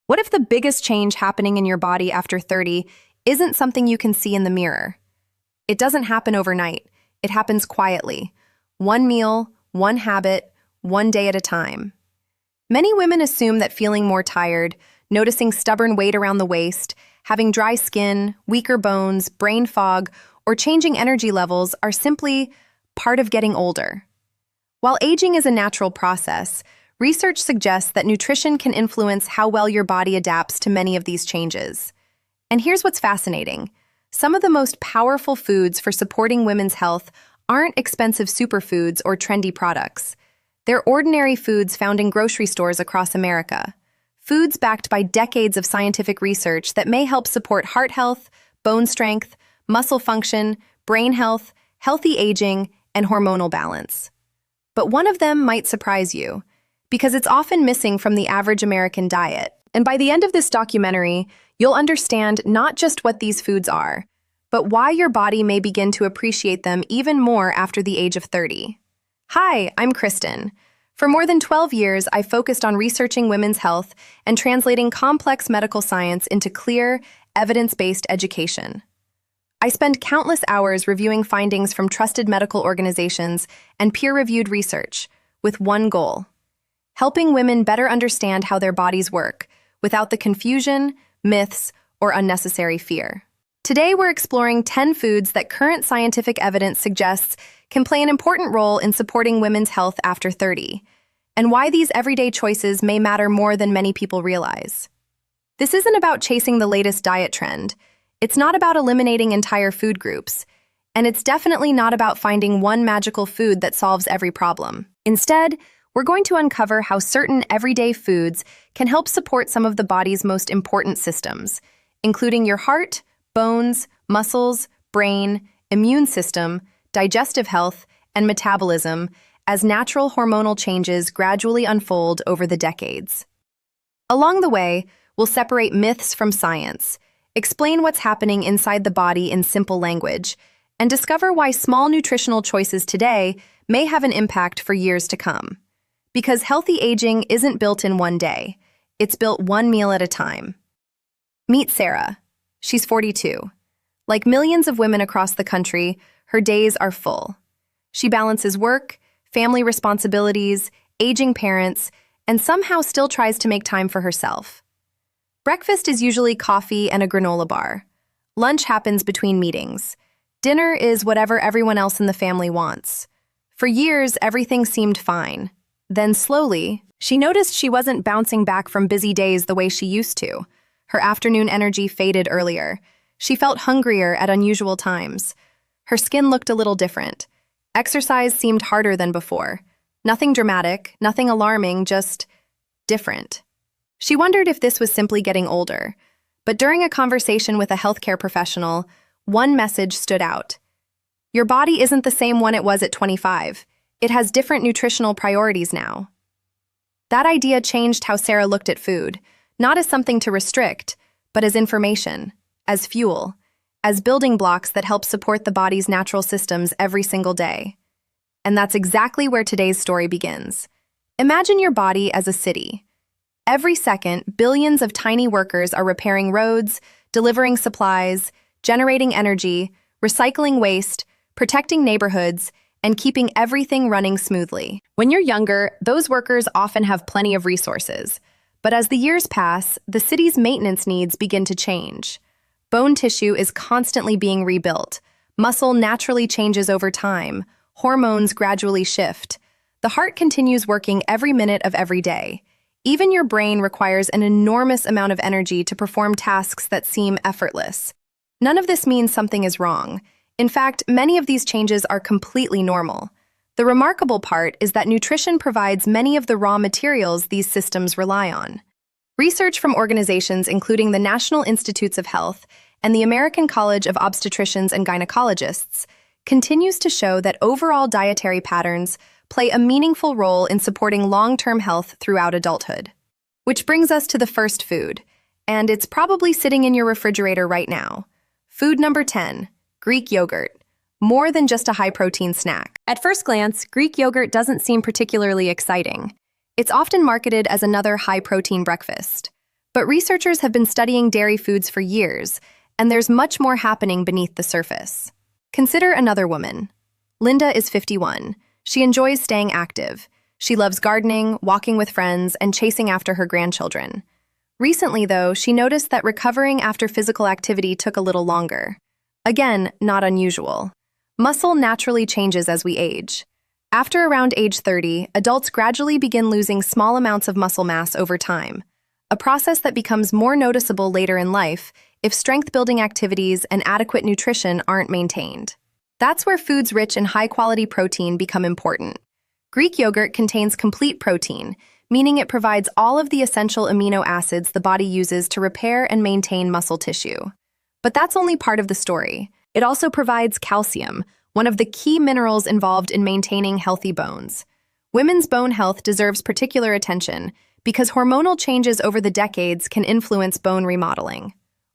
What if the biggest change happening in your body after 30 isn't something you can see in the mirror? It doesn't happen overnight. It happens quietly. One meal, one habit, one day at a time. Many women assume that feeling more tired, noticing stubborn weight around the waist, having dry skin, weaker bones, brain fog, or changing energy levels are simply part of getting older. While aging is a natural process, research suggests that nutrition can influence how well your body adapts to many of these changes. And here's what's fascinating. Some of the most powerful foods for supporting women's health aren't expensive superfoods or trendy products. They're ordinary foods found in grocery stores across America. Foods backed by decades of scientific research that may help support heart health, bone strength, muscle function, brain health, healthy aging, and hormonal balance. But one of them might surprise you, because it's often missing from the average American diet. And by the end of this documentary, you'll understand not just what these foods are, but why your body may begin to appreciate them even more after the age of 30. Hi, I'm Kristin. For more than 12 years, I focused on researching women's health and translating complex medical science into clear, evidence-based education. I spend countless hours reviewing findings from trusted medical organizations and peer-reviewed research, with one goal: helping women better understand how their bodies work, without the confusion, myths, or unnecessary fear. Today, we're exploring 10 foods that current scientific evidence suggests can play an important role in supporting women's health after 30, and why these everyday choices may matter more than many people realize. This isn't about chasing the latest diet trend. It's not about eliminating entire food groups, and it's definitely not about finding one magical food that solves every problem. Instead, we're going to uncover how certain everyday foods can help support some of the body's most important systems, including your heart, bones, muscles, brain, immune system, digestive health, and metabolism as natural hormonal changes gradually unfold over the decades. Along the way, we'll separate myths from science, explain what's happening inside the body in simple language, and discover why small nutritional choices today may have an impact for years to come. Because healthy aging isn't built in one day. It's built one meal at a time. Meet Sarah. She's 42. Like millions of women across the country, her days are full. She balances work, family responsibilities, aging parents, and somehow still tries to make time for herself. Breakfast is usually coffee and a granola bar. Lunch happens between meetings. Dinner is whatever everyone else in the family wants. For years, everything seemed fine. Then slowly, she noticed she wasn't bouncing back from busy days the way she used to. Her afternoon energy faded earlier. She felt hungrier at unusual times. Her skin looked a little different. Exercise seemed harder than before. Nothing dramatic, nothing alarming, just different. She wondered if this was simply getting older. But during a conversation with a healthcare professional, one message stood out. Your body isn't the same one it was at 25. It has different nutritional priorities now. That idea changed how Sarah looked at food, not as something to restrict, but as information, as fuel, as building blocks that help support the body's natural systems every single day. And that's exactly where today's story begins. Imagine your body as a city. Every second, billions of tiny workers are repairing roads, delivering supplies, generating energy, recycling waste, protecting neighborhoods, and keeping everything running smoothly. When you're younger, those workers often have plenty of resources. But as the years pass, the city's maintenance needs begin to change. Bone tissue is constantly being rebuilt. Muscle naturally changes over time. Hormones gradually shift. The heart continues working every minute of every day. Even your brain requires an enormous amount of energy to perform tasks that seem effortless. None of this means something is wrong. In fact, many of these changes are completely normal. The remarkable part is that nutrition provides many of the raw materials these systems rely on. Research from organizations including the National Institutes of Health and the American College of Obstetricians and Gynecologists continues to show that overall dietary patterns play a meaningful role in supporting long-term health throughout adulthood. Which brings us to the first food, and it's probably sitting in your refrigerator right now. Food number 10. Greek yogurt. More than just a high-protein snack. At first glance, Greek yogurt doesn't seem particularly exciting. It's often marketed as another high-protein breakfast. But researchers have been studying dairy foods for years, and there's much more happening beneath the surface. Consider another woman. Linda is 51. She enjoys staying active. She loves gardening, walking with friends, and chasing after her grandchildren. Recently, though, she noticed that recovering after physical activity took a little longer. Again, not unusual. Muscle naturally changes as we age. After around age 30, adults gradually begin losing small amounts of muscle mass over time, a process that becomes more noticeable later in life if strength-building activities and adequate nutrition aren't maintained. That's where foods rich in high-quality protein become important. Greek yogurt contains complete protein, meaning it provides all of the essential amino acids the body uses to repair and maintain muscle tissue. But that's only part of the story. It also provides calcium, one of the key minerals involved in maintaining healthy bones. Women's bone health deserves particular attention because hormonal changes over the decades can influence bone remodeling.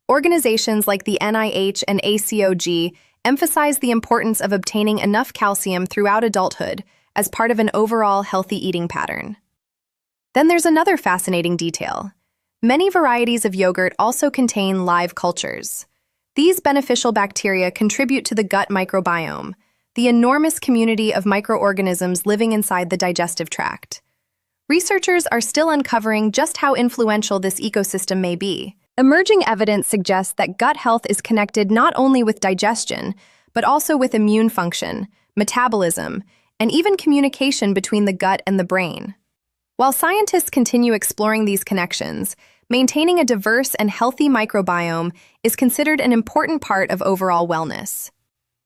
Organizations like the NIH and ACOG emphasize the importance of obtaining enough calcium throughout adulthood as part of an overall healthy eating pattern. Then there's another fascinating detail. Many varieties of yogurt also contain live cultures. These beneficial bacteria contribute to the gut microbiome, the enormous community of microorganisms living inside the digestive tract. Researchers are still uncovering just how influential this ecosystem may be. Emerging evidence suggests that gut health is connected not only with digestion, but also with immune function, metabolism, and even communication between the gut and the brain. While scientists continue exploring these connections, maintaining a diverse and healthy microbiome is considered an important part of overall wellness.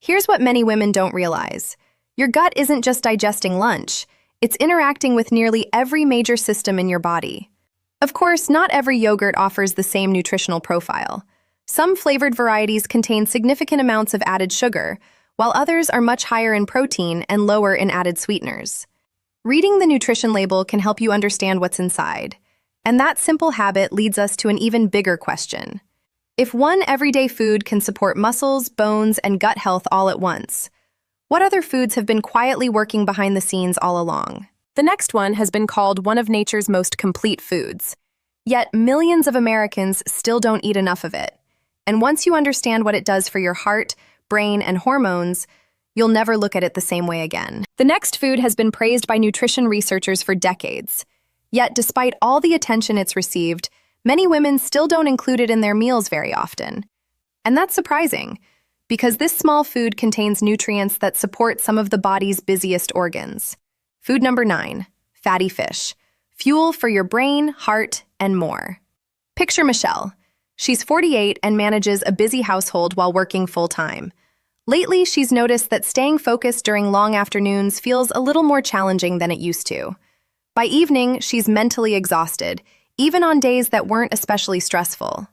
Here's what many women don't realize. Your gut isn't just digesting lunch, it's interacting with nearly every major system in your body. Of course, not every yogurt offers the same nutritional profile. Some flavored varieties contain significant amounts of added sugar, while others are much higher in protein and lower in added sweeteners. Reading the nutrition label can help you understand what's inside. And that simple habit leads us to an even bigger question. If one everyday food can support muscles, bones, and gut health all at once, what other foods have been quietly working behind the scenes all along? The next one has been called one of nature's most complete foods. Yet millions of Americans still don't eat enough of it. And once you understand what it does for your heart, brain, and hormones, you'll never look at it the same way again. The next food has been praised by nutrition researchers for decades. Yet, despite all the attention it's received, many women still don't include it in their meals very often. And that's surprising, because this small food contains nutrients that support some of the body's busiest organs. Food number 9, fatty fish. Fuel for your brain, heart, and more. Picture Michelle. She's 48 and manages a busy household while working full-time. Lately, she's noticed that staying focused during long afternoons feels a little more challenging than it used to. By evening, she's mentally exhausted, even on days that weren't especially stressful.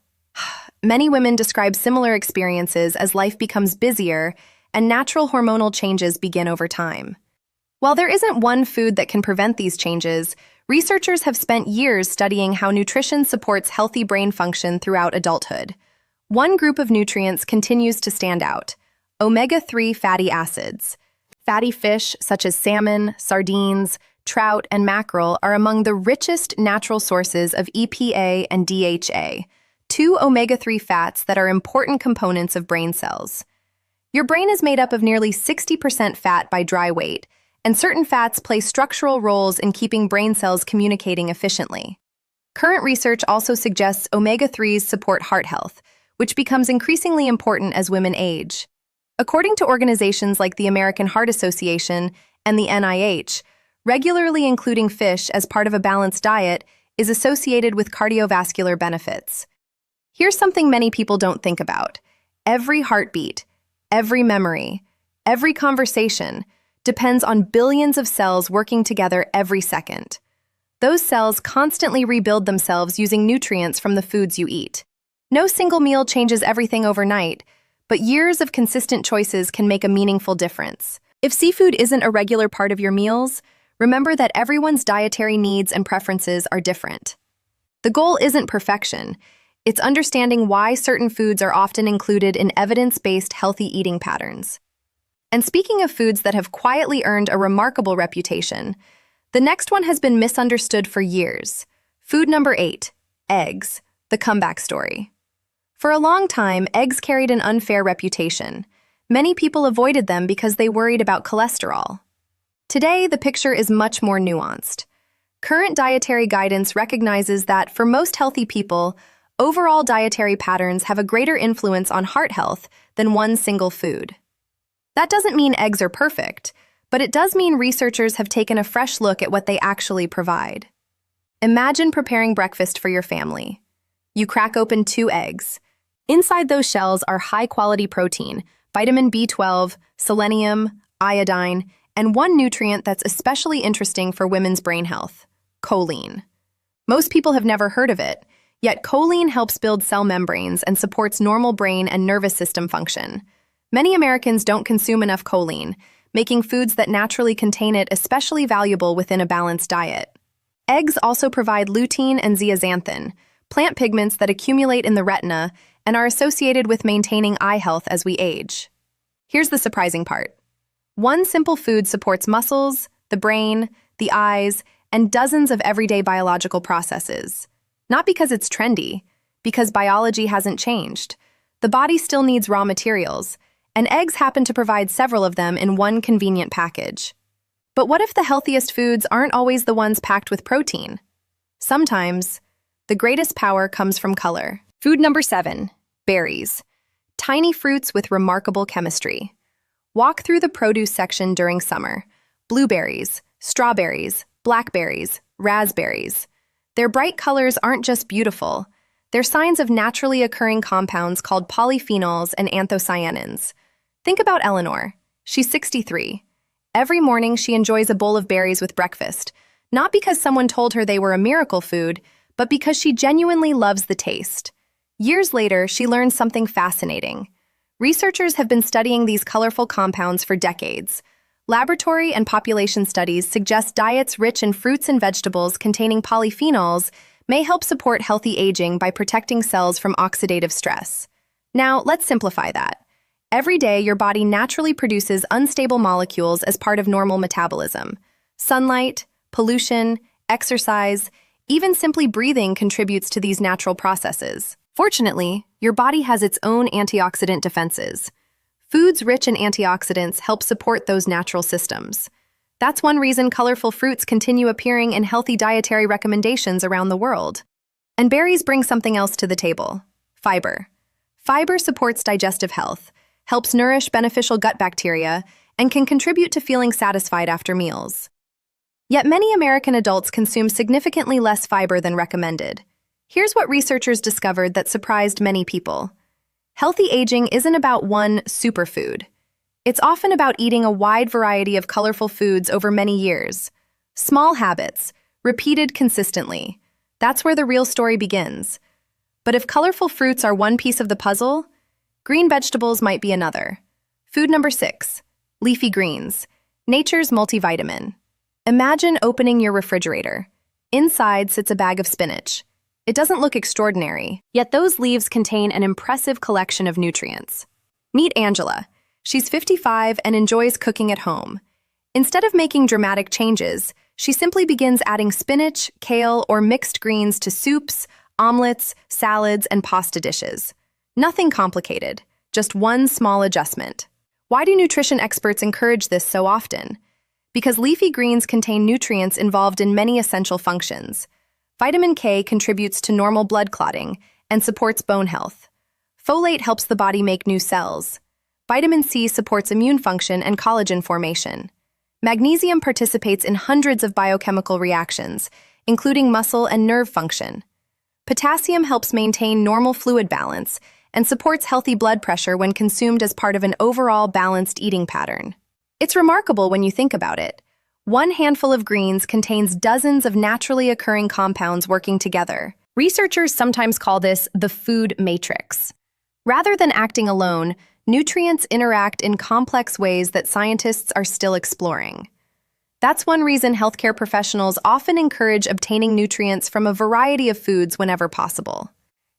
Many women describe similar experiences as life becomes busier and natural hormonal changes begin over time. While there isn't one food that can prevent these changes, researchers have spent years studying how nutrition supports healthy brain function throughout adulthood. One group of nutrients continues to stand out: omega-3 fatty acids. Fatty fish, such as salmon, sardines, trout, and mackerel, are among the richest natural sources of EPA and DHA, two omega-3 fats that are important components of brain cells. Your brain is made up of nearly 60% fat by dry weight, and certain fats play structural roles in keeping brain cells communicating efficiently. Current research also suggests omega-3s support heart health, which becomes increasingly important as women age. According to organizations like the American Heart Association and the NIH, regularly including fish as part of a balanced diet is associated with cardiovascular benefits. Here's something many people don't think about. Every heartbeat, every memory, every conversation depends on billions of cells working together every second. Those cells constantly rebuild themselves using nutrients from the foods you eat. No single meal changes everything overnight, but years of consistent choices can make a meaningful difference. If seafood isn't a regular part of your meals, remember that everyone's dietary needs and preferences are different. The goal isn't perfection. It's understanding why certain foods are often included in evidence-based healthy eating patterns. And speaking of foods that have quietly earned a remarkable reputation, the next one has been misunderstood for years. Food number 8, eggs. The comeback story. For a long time, eggs carried an unfair reputation. Many people avoided them because they worried about cholesterol. Today, the picture is much more nuanced. Current dietary guidance recognizes that for most healthy people, overall dietary patterns have a greater influence on heart health than one single food. That doesn't mean eggs are perfect, but it does mean researchers have taken a fresh look at what they actually provide. Imagine preparing breakfast for your family. You crack open 2 eggs. Inside those shells are high-quality protein, vitamin B12, selenium, iodine, and one nutrient that's especially interesting for women's brain health: choline. Most people have never heard of it, yet choline helps build cell membranes and supports normal brain and nervous system function. Many Americans don't consume enough choline, making foods that naturally contain it especially valuable within a balanced diet. Eggs also provide lutein and zeaxanthin, plant pigments that accumulate in the retina and are associated with maintaining eye health as we age. Here's the surprising part. One simple food supports muscles, the brain, the eyes, and dozens of everyday biological processes. Not because it's trendy, because biology hasn't changed. The body still needs raw materials, and eggs happen to provide several of them in one convenient package. But what if the healthiest foods aren't always the ones packed with protein? Sometimes, the greatest power comes from color. Food number 7, berries. Tiny fruits with remarkable chemistry. Walk through the produce section during summer. Blueberries, strawberries, blackberries, raspberries. Their bright colors aren't just beautiful. They're signs of naturally occurring compounds called polyphenols and anthocyanins. Think about Eleanor. She's 63. Every morning she enjoys a bowl of berries with breakfast, not because someone told her they were a miracle food, but because she genuinely loves the taste. Years later, she learned something fascinating. Researchers have been studying these colorful compounds for decades. Laboratory and population studies suggest diets rich in fruits and vegetables containing polyphenols may help support healthy aging by protecting cells from oxidative stress. Now, let's simplify that. Every day, your body naturally produces unstable molecules as part of normal metabolism. Sunlight, pollution, exercise, even simply breathing contributes to these natural processes. Fortunately, your body has its own antioxidant defenses. Foods rich in antioxidants help support those natural systems. That's one reason colorful fruits continue appearing in healthy dietary recommendations around the world. And berries bring something else to the table: fiber. Fiber supports digestive health, helps nourish beneficial gut bacteria, and can contribute to feeling satisfied after meals. Yet many American adults consume significantly less fiber than recommended. Here's what researchers discovered that surprised many people. Healthy aging isn't about one superfood. It's often about eating a wide variety of colorful foods over many years. Small habits, repeated consistently. That's where the real story begins. But if colorful fruits are one piece of the puzzle, green vegetables might be another. Food number 6, leafy greens, nature's multivitamin. Imagine opening your refrigerator. Inside sits a bag of spinach. It doesn't look extraordinary, yet those leaves contain an impressive collection of nutrients. Meet Angela. She's 55 and enjoys cooking at home. Instead of making dramatic changes, she simply begins adding spinach, kale, or mixed greens to soups, omelets, salads, and pasta dishes. Nothing complicated, just one small adjustment. Why do nutrition experts encourage this so often? Because leafy greens contain nutrients involved in many essential functions. Vitamin K contributes to normal blood clotting and supports bone health. Folate helps the body make new cells. Vitamin C supports immune function and collagen formation. Magnesium participates in hundreds of biochemical reactions, including muscle and nerve function. Potassium helps maintain normal fluid balance and supports healthy blood pressure when consumed as part of an overall balanced eating pattern. It's remarkable when you think about it. One handful of greens contains dozens of naturally occurring compounds working together. Researchers sometimes call this the food matrix. Rather than acting alone, nutrients interact in complex ways that scientists are still exploring. That's one reason healthcare professionals often encourage obtaining nutrients from a variety of foods whenever possible.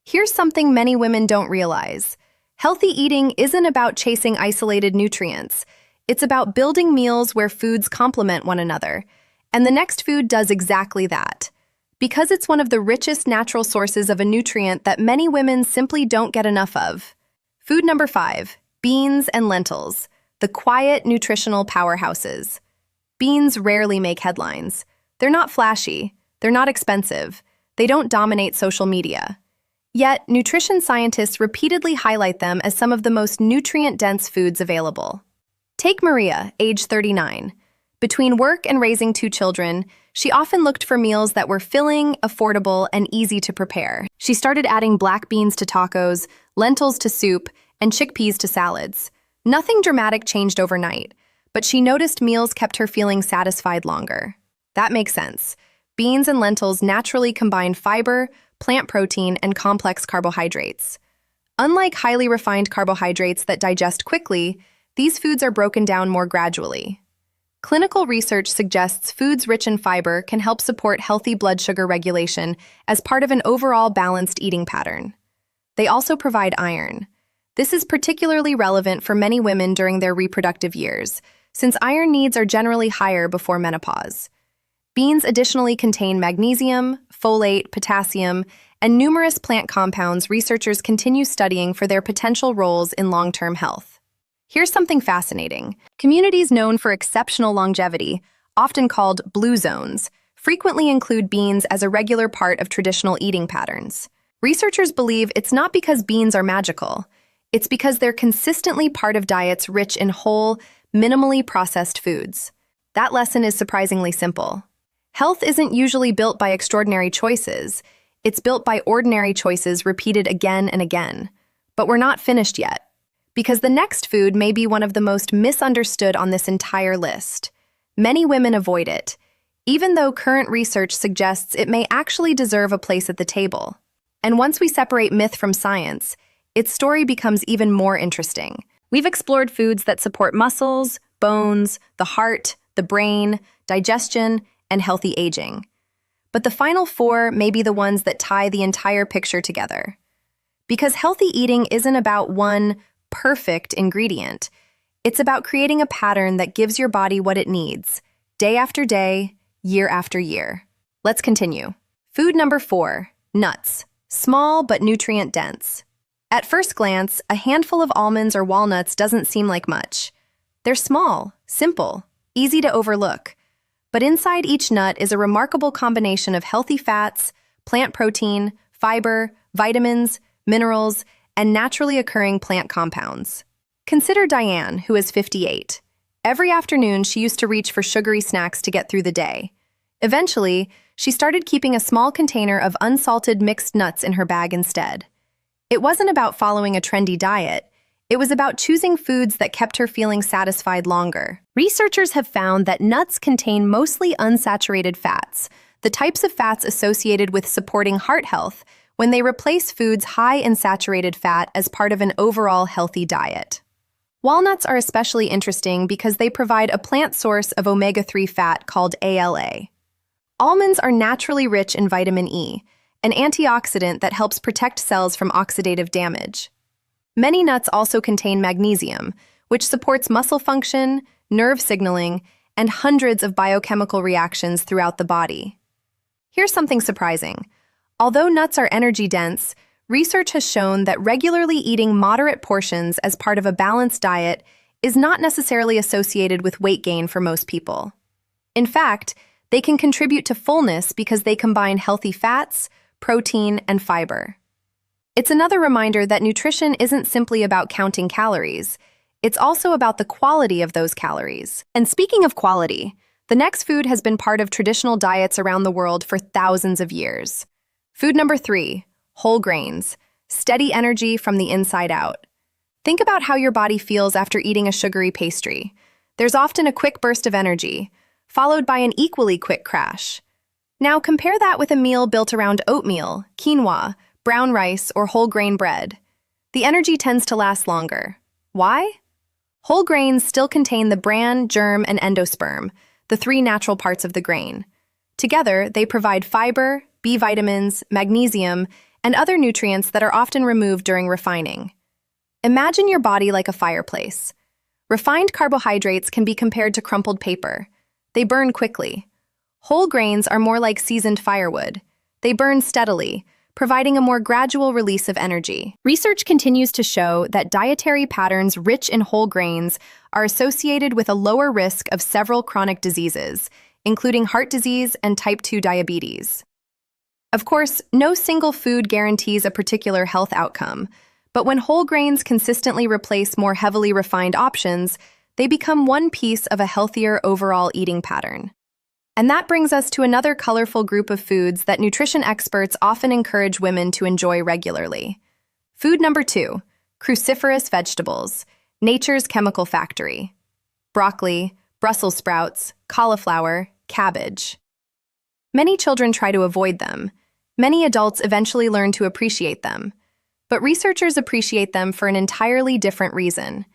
Here's something many women don't realize. Healthy eating isn't about chasing isolated nutrients. It's about building meals where foods complement one another, and the next food does exactly that. because it's one of the richest natural sources of a nutrient that many women simply don't get enough of. Food number 5, beans and lentils, the quiet nutritional powerhouses. Beans rarely make headlines. They're not flashy, they're not expensive, they don't dominate social media. Yet, nutrition scientists repeatedly highlight them as some of the most nutrient-dense foods available. Take Maria, age 39. Between work and raising 2 children, she often looked for meals that were filling, affordable, and easy to prepare. She started adding black beans to tacos, lentils to soup, and chickpeas to salads. Nothing dramatic changed overnight, but she noticed meals kept her feeling satisfied longer. That makes sense. Beans and lentils naturally combine fiber, plant protein, and complex carbohydrates. Unlike highly refined carbohydrates that digest quickly, these foods are broken down more gradually. Clinical research suggests foods rich in fiber can help support healthy blood sugar regulation as part of an overall balanced eating pattern. They also provide iron. This is particularly relevant for many women during their reproductive years, since iron needs are generally higher before menopause. Beans additionally contain magnesium, folate, potassium, and numerous plant compounds researchers continue studying for their potential roles in long-term health. Here's something fascinating. Communities known for exceptional longevity, often called blue zones, frequently include beans as a regular part of traditional eating patterns. Researchers believe it's not because beans are magical. It's because they're consistently part of diets rich in whole, minimally processed foods. That lesson is surprisingly simple. Health isn't usually built by extraordinary choices. It's built by ordinary choices repeated again and again. But we're not finished yet, because the next food may be one of the most misunderstood on this entire list. Many women avoid it, even though current research suggests it may actually deserve a place at the table. And once we separate myth from science, its story becomes even more interesting. We've explored foods that support muscles, bones, the heart, the brain, digestion, and healthy aging. But the final 4 may be the ones that tie the entire picture together. Because healthy eating isn't about one perfect ingredient. It's about creating a pattern that gives your body what it needs, day after day, year after year. Let's continue. Food number 4, nuts. Small but nutrient-dense. At first glance, a handful of almonds or walnuts doesn't seem like much. They're small, simple, easy to overlook. But inside each nut is a remarkable combination of healthy fats, plant protein, fiber, vitamins, minerals, and naturally occurring plant compounds. Consider Diane, who is 58. Every afternoon, she used to reach for sugary snacks to get through the day. Eventually, she started keeping a small container of unsalted mixed nuts in her bag instead. It wasn't about following a trendy diet. It was about choosing foods that kept her feeling satisfied longer. Researchers have found that nuts contain mostly unsaturated fats, the types of fats associated with supporting heart health, when they replace foods high in saturated fat as part of an overall healthy diet. Walnuts are especially interesting because they provide a plant source of omega-3 fat called ALA. Almonds are naturally rich in vitamin E, an antioxidant that helps protect cells from oxidative damage. Many nuts also contain magnesium, which supports muscle function, nerve signaling, and hundreds of biochemical reactions throughout the body. Here's something surprising. Although nuts are energy-dense, research has shown that regularly eating moderate portions as part of a balanced diet is not necessarily associated with weight gain for most people. In fact, they can contribute to fullness because they combine healthy fats, protein, and fiber. It's another reminder that nutrition isn't simply about counting calories. It's also about the quality of those calories. And speaking of quality, the next food has been part of traditional diets around the world for thousands of years. Food number 3, whole grains, steady energy from the inside out. Think about how your body feels after eating a sugary pastry. There's often a quick burst of energy, followed by an equally quick crash. Now compare that with a meal built around oatmeal, quinoa, brown rice, or whole grain bread. The energy tends to last longer. Why? Whole grains still contain the bran, germ, and endosperm, the 3 natural parts of the grain. Together, they provide fiber, B vitamins, magnesium, and other nutrients that are often removed during refining. Imagine your body like a fireplace. Refined carbohydrates can be compared to crumpled paper. They burn quickly. Whole grains are more like seasoned firewood. They burn steadily, providing a more gradual release of energy. Research continues to show that dietary patterns rich in whole grains are associated with a lower risk of several chronic diseases, including heart disease and type 2 diabetes. Of course, no single food guarantees a particular health outcome, but when whole grains consistently replace more heavily refined options, they become one piece of a healthier overall eating pattern. And that brings us to another colorful group of foods that nutrition experts often encourage women to enjoy regularly. Food number 2, cruciferous vegetables, nature's chemical factory. Broccoli, Brussels sprouts, cauliflower, cabbage. Many children try to avoid them. Many adults eventually learn to appreciate them. But researchers appreciate them for an entirely different reason.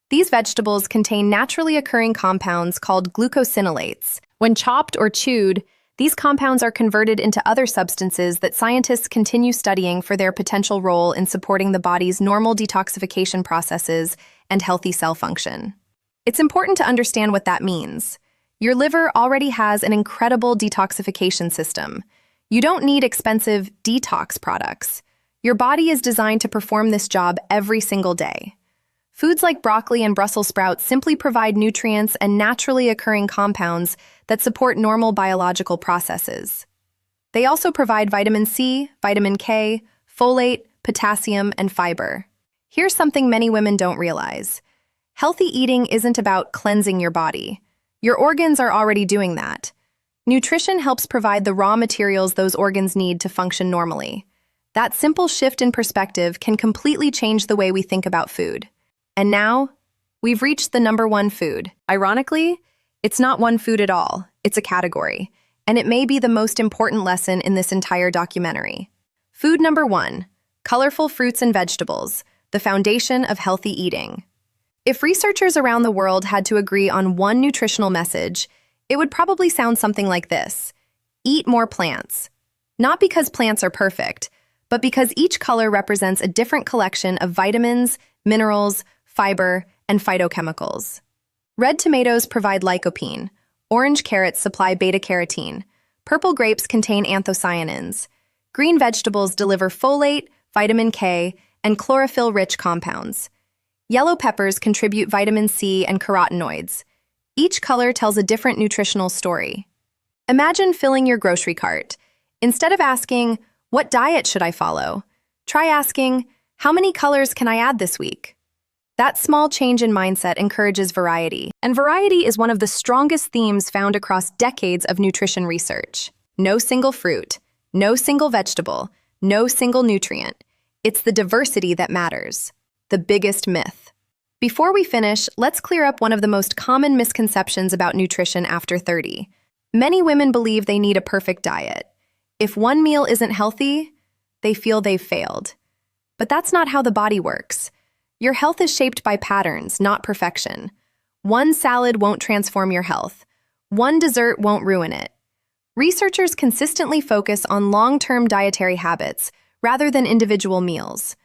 These vegetables contain naturally occurring compounds called glucosinolates. When chopped or chewed, these compounds are converted into other substances that scientists continue studying for their potential role in supporting the body's normal detoxification processes and healthy cell function. It's important to understand what that means. Your liver already has an incredible detoxification system. You don't need expensive detox products. Your body is designed to perform this job every single day. Foods like broccoli and Brussels sprouts simply provide nutrients and naturally occurring compounds that support normal biological processes. They also provide vitamin C, vitamin K, folate, potassium, and fiber. Here's something many women don't realize. Healthy eating isn't about cleansing your body. Your organs are already doing that. Nutrition helps provide the raw materials those organs need to function normally. That simple shift in perspective can completely change the way we think about food. And now, we've reached the number 1 food. Ironically, it's not one food at all, it's a category, and it may be the most important lesson in this entire documentary. Food number 1, colorful fruits and vegetables, the foundation of healthy eating. If researchers around the world had to agree on one nutritional message, it would probably sound something like this: eat more plants. Not because plants are perfect, but because each color represents a different collection of vitamins, minerals, fiber, and phytochemicals. Red tomatoes provide lycopene, orange carrots supply beta-carotene, purple grapes contain anthocyanins, green vegetables deliver folate, vitamin K, and chlorophyll-rich compounds. Yellow peppers contribute vitamin C and carotenoids. Each color tells a different nutritional story. Imagine filling your grocery cart. Instead of asking, "What diet should I follow?" try asking, "How many colors can I add this week?" That small change in mindset encourages variety, and variety is one of the strongest themes found across decades of nutrition research. No single fruit, no single vegetable, no single nutrient. It's the diversity that matters. The biggest myth. Before we finish, let's clear up one of the most common misconceptions about nutrition after 30. Many women believe they need a perfect diet. If one meal isn't healthy, they feel they've failed. But that's not how the body works. Your health is shaped by patterns, not perfection. One salad won't transform your health. One dessert won't ruin it. Researchers consistently focus on long-term dietary habits rather than individual meals.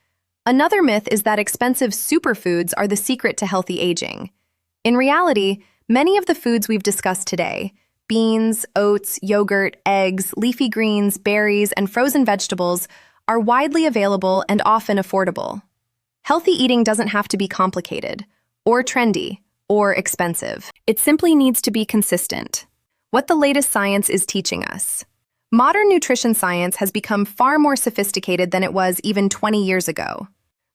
Another myth is that expensive superfoods are the secret to healthy aging. In reality, many of the foods we've discussed today, beans, oats, yogurt, eggs, leafy greens, berries, and frozen vegetables, are widely available and often affordable. Healthy eating doesn't have to be complicated, or trendy, or expensive. It simply needs to be consistent. What the latest science is teaching us. Modern nutrition science has become far more sophisticated than it was even 20 years ago.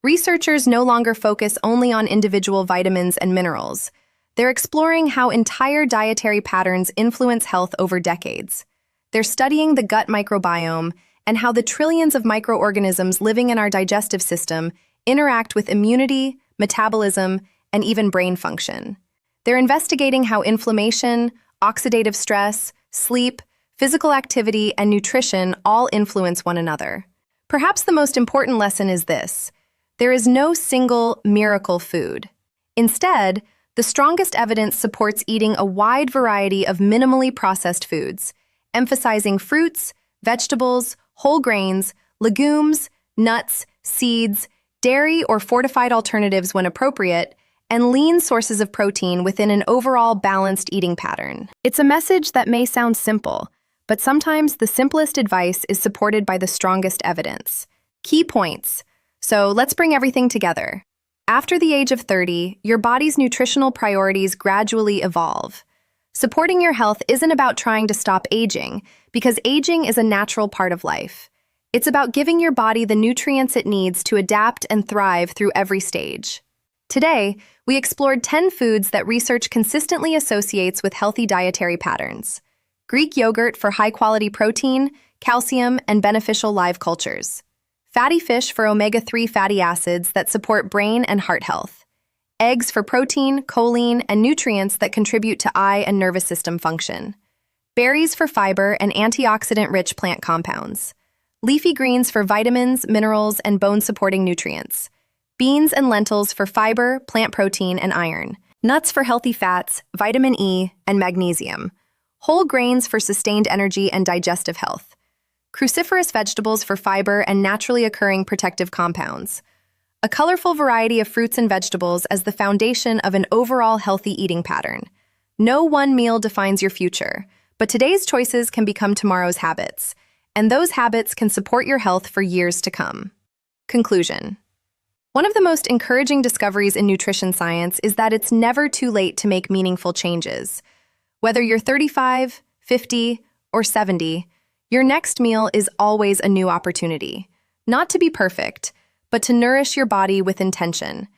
Researchers no longer focus only on individual vitamins and minerals. They're exploring how entire dietary patterns influence health over decades. They're studying the gut microbiome and how the trillions of microorganisms living in our digestive system interact with immunity, metabolism, and even brain function. They're investigating how inflammation, oxidative stress, sleep, physical activity, and nutrition all influence one another. Perhaps the most important lesson is this: there is no single miracle food. Instead, the strongest evidence supports eating a wide variety of minimally processed foods, emphasizing fruits, vegetables, whole grains, legumes, nuts, seeds, dairy or fortified alternatives when appropriate, and lean sources of protein within an overall balanced eating pattern. It's a message that may sound simple, but sometimes the simplest advice is supported by the strongest evidence. Key points. So let's bring everything together. After the age of 30, your body's nutritional priorities gradually evolve. Supporting your health isn't about trying to stop aging, because aging is a natural part of life. It's about giving your body the nutrients it needs to adapt and thrive through every stage. Today, we explored 10 foods that research consistently associates with healthy dietary patterns. Greek yogurt for high-quality protein, calcium, and beneficial live cultures. Fatty fish for omega-3 fatty acids that support brain and heart health. Eggs for protein, choline, and nutrients that contribute to eye and nervous system function. Berries for fiber and antioxidant-rich plant compounds. Leafy greens for vitamins, minerals, and bone-supporting nutrients. Beans and lentils for fiber, plant protein, and iron. Nuts for healthy fats, vitamin E, and magnesium. Whole grains for sustained energy and digestive health. Cruciferous vegetables for fiber and naturally occurring protective compounds. A colorful variety of fruits and vegetables as the foundation of an overall healthy eating pattern. No one meal defines your future, but today's choices can become tomorrow's habits, and those habits can support your health for years to come. Conclusion. One of the most encouraging discoveries in nutrition science is that it's never too late to make meaningful changes. Whether you're 35, 50, or 70, your next meal is always a new opportunity. Not to be perfect, but to nourish your body with intention.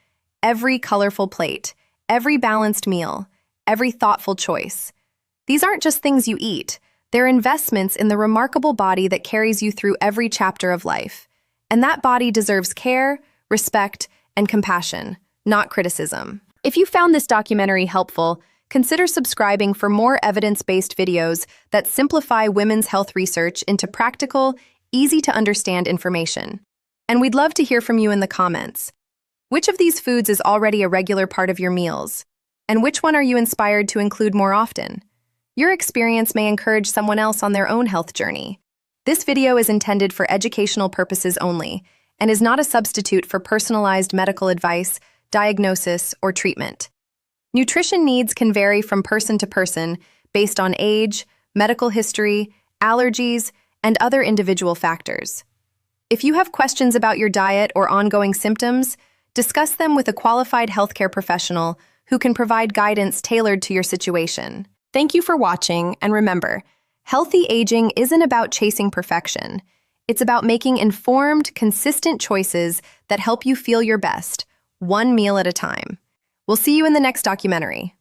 Every colorful plate, every balanced meal, every thoughtful choice. These aren't just things you eat. They're investments in the remarkable body that carries you through every chapter of life. And that body deserves care, respect, and compassion, not criticism. If you found this documentary helpful, consider subscribing for more evidence-based videos that simplify women's health research into practical, easy-to-understand information. And we'd love to hear from you in the comments. Which of these foods is already a regular part of your meals? And which one are you inspired to include more often? Your experience may encourage someone else on their own health journey. This video is intended for educational purposes only and is not a substitute for personalized medical advice, diagnosis, or treatment. Nutrition needs can vary from person to person based on age, medical history, allergies, and other individual factors. If you have questions about your diet or ongoing symptoms, discuss them with a qualified healthcare professional who can provide guidance tailored to your situation. Thank you for watching, and remember, healthy aging isn't about chasing perfection. It's about making informed, consistent choices that help you feel your best, one meal at a time. We'll see you in the next documentary.